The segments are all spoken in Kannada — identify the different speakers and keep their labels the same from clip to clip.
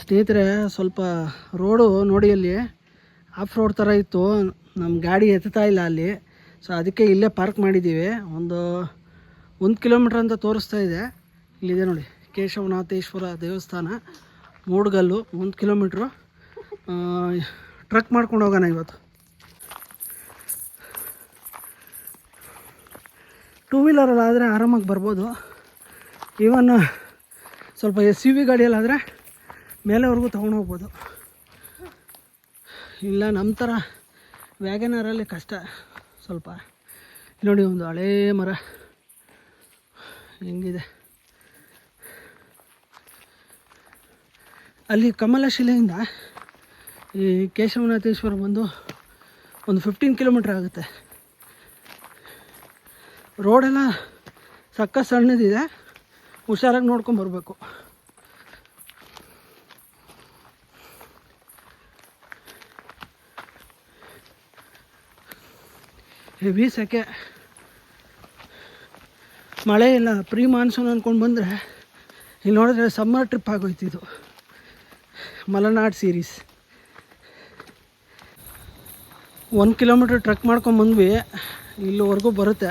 Speaker 1: ಸ್ನೇಹಿತರೆ, ಸ್ವಲ್ಪ ರೋಡು ನೋಡಿ, ಅಲ್ಲಿ ಆಫ್ ರೋಡ್ ಥರ ಇತ್ತು, ನಮ್ಮ ಗಾಡಿ ಎತ್ತಾ ಇಲ್ಲ ಅಲ್ಲಿ. ಸೊ ಅದಕ್ಕೆ ಇಲ್ಲೇ ಪಾರ್ಕ್ ಮಾಡಿದ್ದೀವಿ. ಒಂದು ಕಿಲೋಮೀಟ್ರ್ ಅಂತ ತೋರಿಸ್ತಾ ಇದೆ. ಇಲ್ಲಿದೆ ನೋಡಿ, ಕೇಶವನಾಥೇಶ್ವರ ದೇವಸ್ಥಾನ, ಮೂಡ್ಗಲ್ಲು. 1 ಕಿಲೋಮೀಟ್ರು. ಟ್ರಕ್ ಮಾಡ್ಕೊಂಡು ಹೋಗೋಣ ಇವತ್ತು. 2 ವೀಲರಲ್ಲಾದರೆ ಆರಾಮಾಗಿ ಬರ್ಬೋದು. ಈವನ್ ಸ್ವಲ್ಪ SUV ಗಾಡಿಯಲ್ಲಾದರೆ ಮೇಲೆವರೆಗೂ ತೊಗೊಂಡು ಹೋಗ್ಬೋದು. ಇಲ್ಲ ನಮ್ಮ ಥರ ವ್ಯಾಗನರಲ್ಲಿ ಕಷ್ಟ ಸ್ವಲ್ಪ. ನೋಡಿ, ಒಂದು ಹಳೇ ಮರ ಹೆಂಗಿದೆ. ಅಲ್ಲಿ ಕಮಲಶಿಲೆಯಿಂದ ಈ ಕೇಶವನಾಥೇಶ್ವರ ಬಂದು ಒಂದು 15 ಕಿಲೋಮೀಟ್ರ್ ಆಗುತ್ತೆ. ರೋಡೆಲ್ಲ ಸಕ್ಕ ಸಣ್ಣದಿದೆ, ಹುಷಾರಾಗಿ ನೋಡ್ಕೊಂಬರ್ಬೇಕು. ಹೆವಿ ಸೆಕೆ, ಮಳೆ ಇಲ್ಲ. ಪ್ರೀ ಮಾನ್ಸೂನ್ ಅಂದ್ಕೊಂಡು ಬಂದರೆ ಇಲ್ಲಿ ನೋಡಿದ್ರೆ ಸಮ್ಮರ್ ಟ್ರಿಪ್ ಆಗೋಯ್ತಿದ್ದು. ಮಲೆನಾಡು ಸೀರೀಸ್ 1 ಕಿಲೋಮೀಟ್ರ್ ಟ್ರಕ್ ಮಾಡ್ಕೊಂಬಂದ್ವಿ. ಇಲ್ಲಿವರೆಗೂ ಬರುತ್ತೆ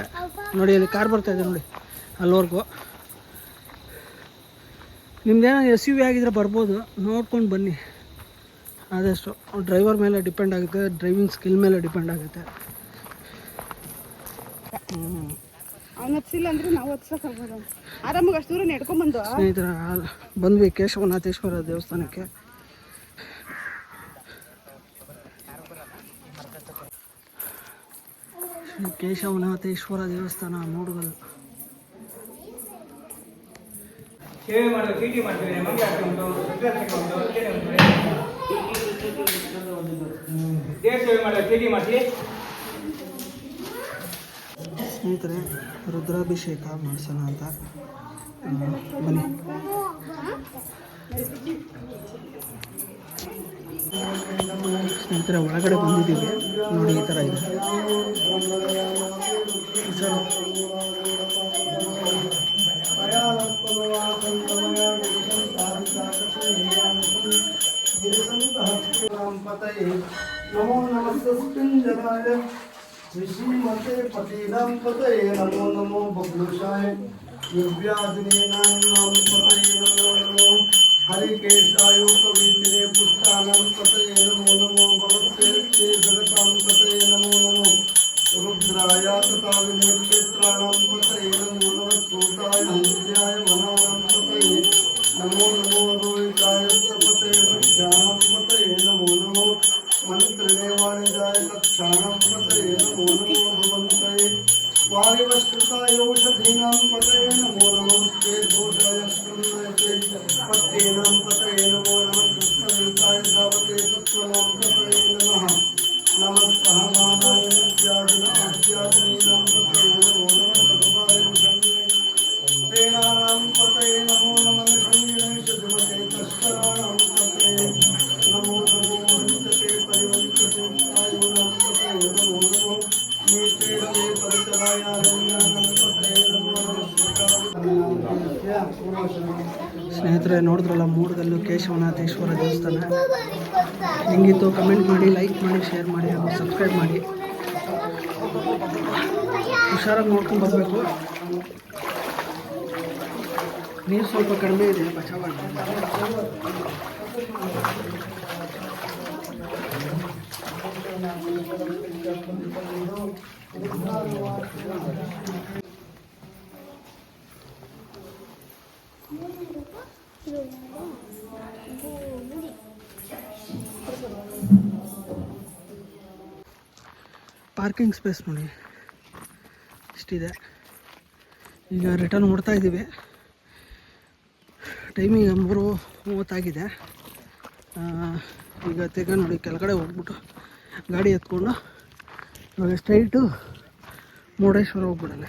Speaker 1: ನೋಡಿ, ಅಲ್ಲಿ ಕಾರ್ ಬರ್ತಾಯಿದೆ ನೋಡಿ, ಅಲ್ಲಿವರೆಗೂ. ನಿಮ್ದೇನೋ SUV ಆಗಿದ್ರೆ ಬರ್ಬೋದು, ನೋಡ್ಕೊಂಡು ಬನ್ನಿ. ಆದಷ್ಟು ಡ್ರೈವರ್ ಮೇಲೆ ಡಿಪೆಂಡ್ ಆಗುತ್ತೆ, ಡ್ರೈವಿಂಗ್ ಸ್ಕಿಲ್ ಮೇಲೆ ಡಿಪೆಂಡ್ ಆಗುತ್ತೆ.
Speaker 2: ಅಂದ್ರೆ ನಾವು ಆರಾಮಾಗಿ ಅಷ್ಟು ದೂರ ನಡ್ಕೊಂಡ್ಬಂದು
Speaker 1: ಸ್ನೇಹಿತರ ಬಂದ್ವಿ ಕೇಶವನಾಥೇಶ್ವರ ದೇವಸ್ಥಾನಕ್ಕೆ. ಕೇಶವನಾಥೇಶ್ವರ ದೇವಸ್ಥಾನ, ಮೂಡ್ಗಲ್. ಸ್ನೇಹಿತರೆ, ರುದ್ರಾಭಿಷೇಕ ಮಾಡಿಸೋಣ ಅಂತ ಬನ್ನಿ. ಸ್ನೇಹಿತರೆ, ಒಳಗಡೆ ಬಂದಿದ್ದೀವಿ ನೋಡಿ, ಈ ಥರ ಇದೆ.
Speaker 3: ನಮೋ ನಮಸ್ತೆ ಶ್ರೀಮತೆ ಪತಿನಾಂ ಪತಯೇ ನಮೋ ನಮೋ ಬಬ್ಲುಷಾಯ ನಿರ್ವ್ಯಾಧಿನೇನಾಂ ಪತಯೇ ನಮೋ ನಮೋ ಹರಿಕೇಶಾಯ ಕವಿತಿನೇ ಪುಷ್ಟಾನಾಂ ಪತಯೇ ನಮೋ ನಮೋ ಭಗವತೆ ಜಗತಾಂ ಪತಯೇ ನಮೋ ನಮೋ ರುದ್ರಾಯ ತಥಾ ವಿನೇತ್ರಾಣಾಂ ಪತಯೇ ನಮೋ ನಮಃ ಸ್ತೋತಾಯ ಹಂತ್ಯಾಯ ವನಾನಾಂ ಪತಯೇ ನಮೋ ನಮೋ ರೋಹಿತಾಯ ಪತಯೇ ವೃಕ್ಷಾಣಾಂ ಪತಯೇ ನಮೋ ನಮೋ ಮಂತ್ರಿಣೇ ವಾಣಿಜಾಯ ತಕ್ಷಾಣಾಂ ಪತಯೇ ನಮೋ ನಮೋ ಭವಂತಯೇ ವಾಯುವಸ್ಕೃತಾಯ ಔಷಧೀನಾಂ ಪತಯೇ ನಮೋ ನಮೋ ತೇ ದೋಷಾಯ ಸ್ಕಂದಯತೆ ಪತ್ಯೇನಾಂ ಪತಯೇ ನಮೋ ನಮಃ ಕೃಷ್ಣವಿಂತಾಯ ಧಾವತೆ ತತ್ವನಾಂ ಪತಯೇ ನಮಃ ನಮಃ ಸಹಮಾನಾಯ ವಿದ್ಯಾದಿನ ಆದ್ಯಾದಿನೀನಾಂ ಪತಯೇ ನಮೋ ನಮಃ ಭಗವಾಯ ಸಂಗೇ ತೇನಾನಾಂ ಪತಯೇ ನಮೋ ನಮಃ ಸಂಗೇ ಶುದ್ಧಮತೆ ತಸ್ಕರಾಣಾಂ ಪತಯೇ ನಮೋ ನಮೋ ವಂಚತೆ ಪರಿವಂಚತೆ ಆಯುನಾಂ ಪತಯೇ ನಮೋ ನಮೋ ನೀತೆ ರವೇ ಪರಿಚರಾಯ ರಮ್ಯಾನಾಂ ಪತಯೇ ನಮೋ ನಮಃ.
Speaker 1: ಸ್ನೇಹಿತರೆ, ನೋಡಿದ್ರಲ್ಲ, ಮೂಡ್ಗಲ್ಲು ಕೇಶವನಾಥೇಶ್ವರ ದೇವಸ್ಥಾನ ಹೆಂಗಿತ್ತು ಕಮೆಂಟ್ ಮಾಡಿ, ಲೈಕ್ ಮಾಡಿ, ಶೇರ್ ಮಾಡಿ ಹಾಗೂ ಸಬ್ಸ್ಕ್ರೈಬ್ ಮಾಡಿ. ಹುಷಾರಾಗಿ ನೋಡ್ಕೊಂಡು ಬರಬೇಕು. ನೀರು ಸ್ವಲ್ಪ ಕಡಿಮೆ ಇದೆ, ಬಚಾವಾಗಿ. ಪಾರ್ಕಿಂಗ್ ಸ್ಪೇಸ್ ನೋಡಿ ಇಷ್ಟಿದೆ. ಈಗ ರಿಟರ್ನ್ ಓಡ್ತಾ ಇದ್ದೀವಿ. ಟೈಮಿಂಗ್ 3:30 ಈಗ ತೆಗ ನೋಡಿ, ಕೆಳಗಡೆ ಹೋಗ್ಬಿಟ್ಟು ಗಾಡಿ ಎತ್ಕೊಂಡು ಇವಾಗ ಸ್ಟ್ರೈಟು ಮುರುಡೇಶ್ವರ ಹೋಗ್ಬಿಡಲ್ಲ.